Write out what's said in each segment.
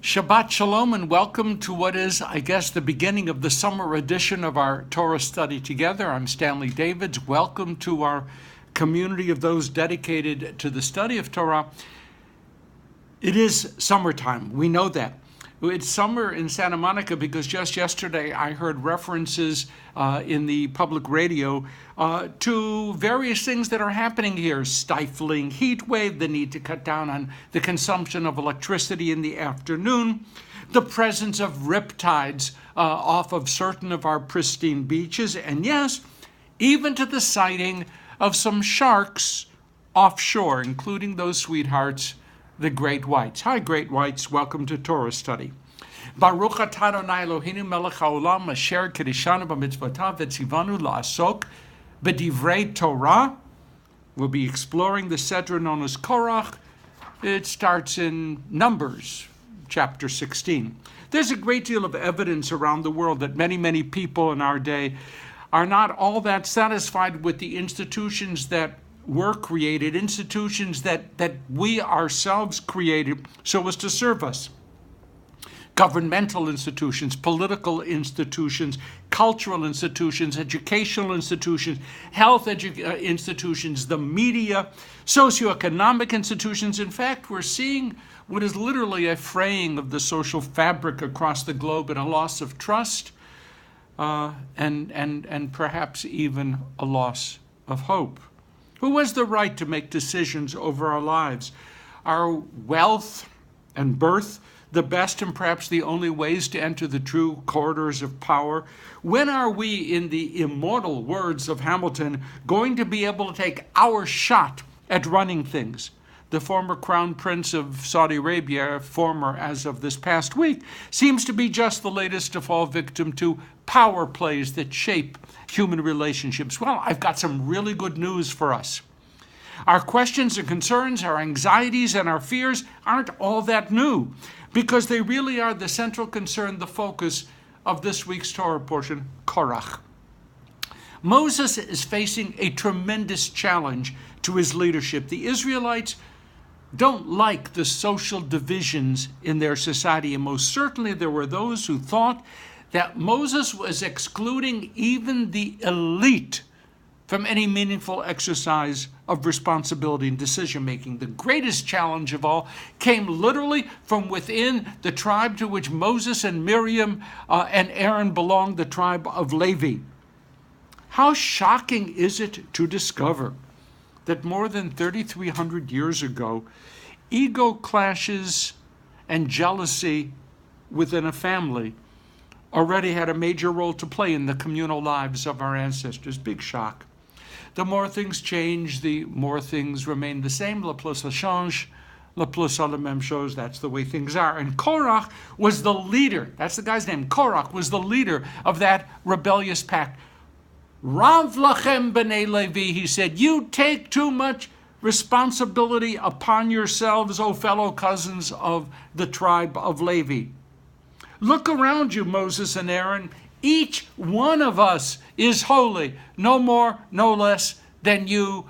Shabbat Shalom and welcome to what is, I guess, the beginning of the summer edition of our Torah study together. I'm Stanley Davids. Welcome to our community of those dedicated to the study of Torah. It is summertime. We know that. It's summer in Santa Monica because just yesterday I heard references in the public radio to various things that are happening here. Stifling heat wave, the need to cut down on the consumption of electricity in the afternoon, the presence of riptides off of certain of our pristine beaches, and yes, even to the sighting of some sharks offshore, including those sweethearts, the great whites. Hi, great whites. Welcome to Torah study. Baruch atah Adonai Eloheinu melech haolam asher kirishanu b'mitzvotav v'tzivanu la'asok b'divrei Torah. We'll be exploring the Sedra known as Korach. It starts in Numbers, chapter 16. There's a great deal of evidence around the world that many people in our day are not all that satisfied with the institutions that were created, institutions that we ourselves created so as to serve us. Governmental institutions, political institutions, cultural institutions, educational institutions, health institutions, the media, socioeconomic institutions. In fact, we're seeing what is literally a fraying of the social fabric across the globe and a loss of trust and perhaps even a loss of hope. Who has the right to make decisions over our lives? Are wealth and birth the best and perhaps the only ways to enter the true corridors of power? When are we, in the immortal words of Hamilton, going to be able to take our shot at running things? The former crown prince of Saudi Arabia, former as of this past week, seems to be just the latest to fall victim to power plays that shape human relationships. Well, I've got some really good news for us. Our questions and concerns, our anxieties and our fears aren't all that new, because they really are the central concern, the focus of this week's Torah portion, Korach. Moses is facing a tremendous challenge to his leadership. The Israelites don't like the social divisions in their society, and most certainly there were those who thought that Moses was excluding even the elite from any meaningful exercise of responsibility and decision-making. The greatest challenge of all came literally from within the tribe to which Moses and Miriam and Aaron belonged, the tribe of Levi. How shocking is it to discover that more than 3,300 years ago, ego clashes and jealousy within a family already had a major role to play in the communal lives of our ancestors. Big shock. The more things change, the more things remain the same. Le plus ça change, le plus ça la même chose. That's the way things are. And Korach was the leader. That's the guy's name. Korach was the leader of that rebellious pact. Rav lachem b'nei Levi, he said, you take too much responsibility upon yourselves, O fellow cousins of the tribe of Levi. Look around you, Moses and Aaron. Each one of us is holy, no more, no less than you.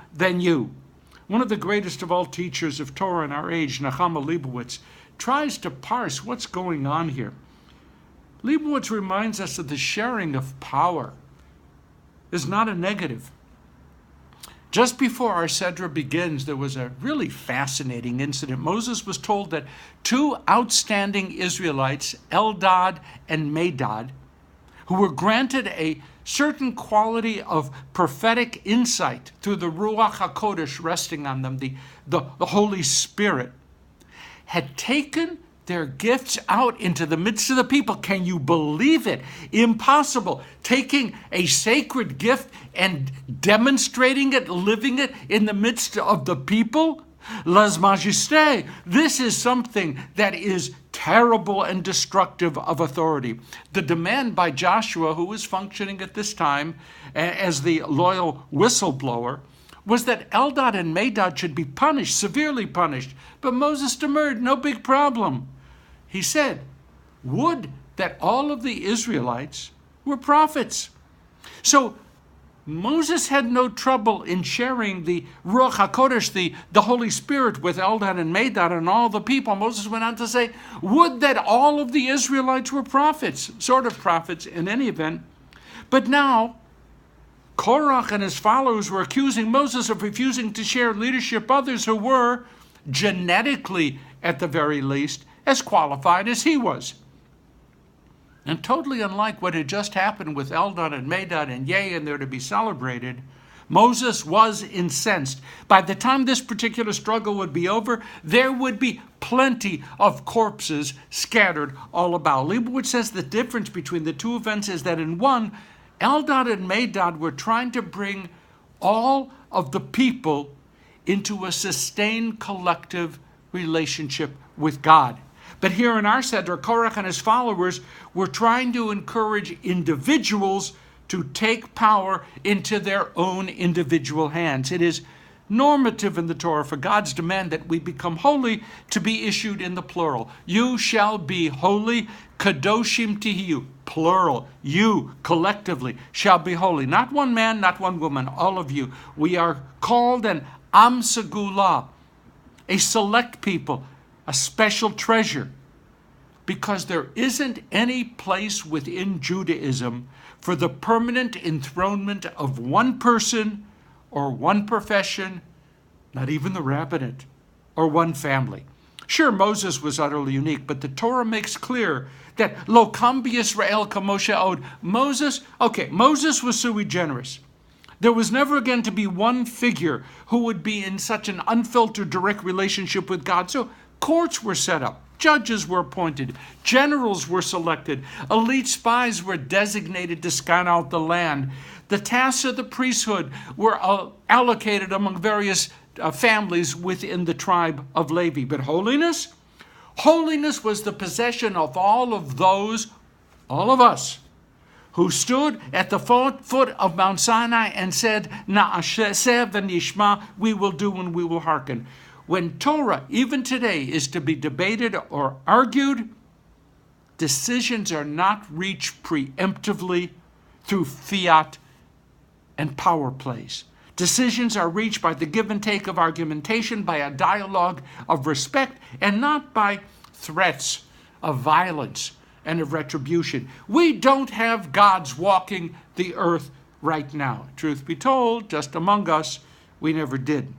One of the greatest of all teachers of Torah in our age, Nechama Leibowitz, tries to parse what's going on here. Leibowitz reminds us that the sharing of power is not a negative. Just before our Sedra begins, there was a really fascinating incident. Moses was told that two outstanding Israelites, Eldad and Medad, who were granted a certain quality of prophetic insight through the Ruach HaKodesh resting on them, the Holy Spirit, had taken their gifts out into the midst of the people. Can you believe it? Impossible. Taking a sacred gift and demonstrating it, living it in the midst of the people? Les majestés. This is something that is terrible and destructive of authority. The demand by Joshua, who was functioning at this time as the loyal whistleblower, was that Eldad and Medad should be punished, severely punished. But Moses demurred, no big problem. He said, would that all of the Israelites were prophets. So Moses had no trouble in sharing the Ruach HaKodesh, the Holy Spirit, with Eldad and Medad and all the people. Moses went on to say, would that all of the Israelites were prophets, sort of prophets in any event. But now, Korach and his followers were accusing Moses of refusing to share leadership with others who were, genetically at the very least, as qualified as he was. And totally unlike what had just happened with Eldad and Medad and and they're to be celebrated, Moses was incensed. By the time this particular struggle would be over, there would be plenty of corpses scattered all about. Leibowitz says the difference between the two events is that in one, Eldad and Medad were trying to bring all of the people into a sustained collective relationship with God. But here in our center, Korach and his followers were trying to encourage individuals to take power into their own individual hands. It is normative in the Torah for God's demand that we become holy to be issued in the plural. You shall be holy, kadoshim tihiyu, plural. You collectively shall be holy. Not one man, not one woman, all of you. We are called an am segula, a select people, a special treasure, because there isn't any place within Judaism for the permanent enthronement of one person or one profession, not even the rabbinate, or one family. Sure, Moses was utterly unique, but the Torah makes clear that lo kam b'Yisrael kamoshe od. Moses was sui generis. There was never again to be one figure who would be in such an unfiltered direct relationship with God. So courts were set up, judges were appointed, generals were selected, elite spies were designated to scout out the land. The tasks of the priesthood were allocated among various families within the tribe of Levi. But holiness was the possession of all of those, all of us, who stood at the foot of Mount Sinai and said, Na'aseh v'nishma, we will do and we will hearken. When Torah, even today, is to be debated or argued, decisions are not reached preemptively through fiat and power plays. Decisions are reached by the give and take of argumentation, by a dialogue of respect, and not by threats of violence and of retribution. We don't have gods walking the earth right now. Truth be told, just among us, we never did.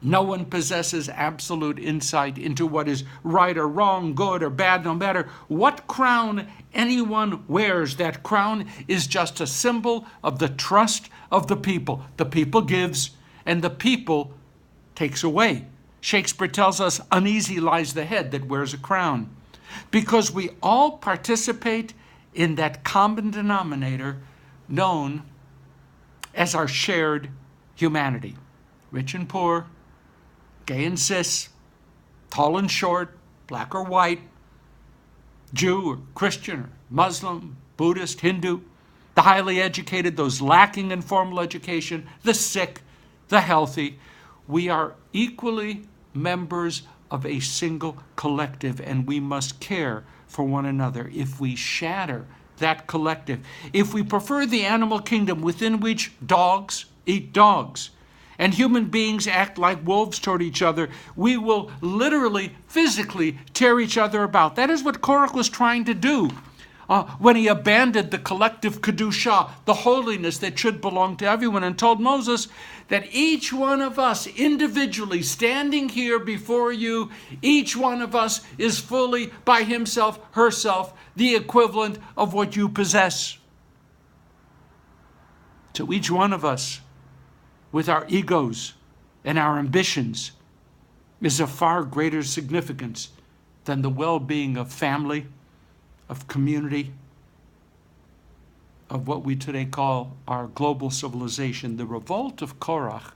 No one possesses absolute insight into what is right or wrong, good or bad, no matter what crown anyone wears. That crown is just a symbol of the trust of the people. The people gives and the people takes away. Shakespeare tells us, uneasy lies the head that wears a crown. Because we all participate in that common denominator known as our shared humanity. Rich and poor, gay and cis, tall and short, black or white, Jew or Christian or Muslim, Buddhist, Hindu, the highly educated, those lacking in formal education, the sick, the healthy. We are equally members of a single collective, and we must care for one another. If we shatter that collective, if we prefer the animal kingdom within which dogs eat dogs and human beings act like wolves toward each other, we will literally, physically tear each other about. That is what Korach was trying to do when he abandoned the collective kedusha, the holiness that should belong to everyone, and told Moses that each one of us individually standing here before you, each one of us is fully by himself, herself, the equivalent of what you possess. So each one of us, with our egos and our ambitions, is of far greater significance than the well-being of family, of community, of what we today call our global civilization. The revolt of Korach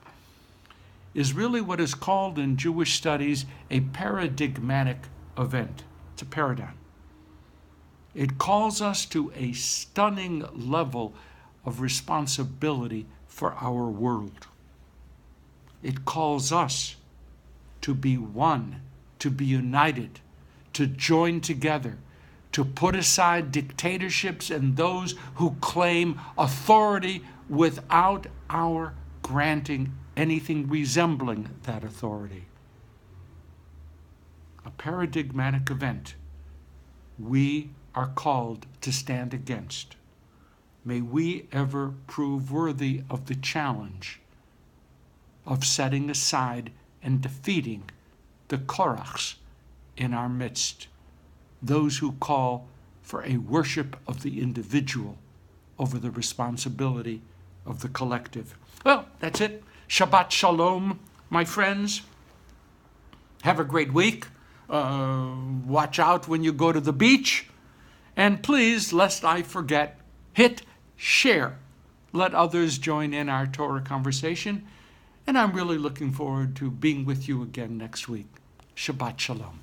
is really what is called in Jewish studies a paradigmatic event. It's a paradigm. It calls us to a stunning level of responsibility for our world. It calls us to be one, to be united, to join together, to put aside dictatorships and those who claim authority without our granting anything resembling that authority. A paradigmatic event we are called to stand against. May we ever prove worthy of the challenge of setting aside and defeating the Korachs in our midst, those who call for a worship of the individual over the responsibility of the collective. Well, that's it. Shabbat Shalom, my friends. Have a great week. Watch out when you go to the beach. And please, lest I forget, hit share. Let others join in our Torah conversation. And I'm really looking forward to being with you again next week. Shabbat Shalom.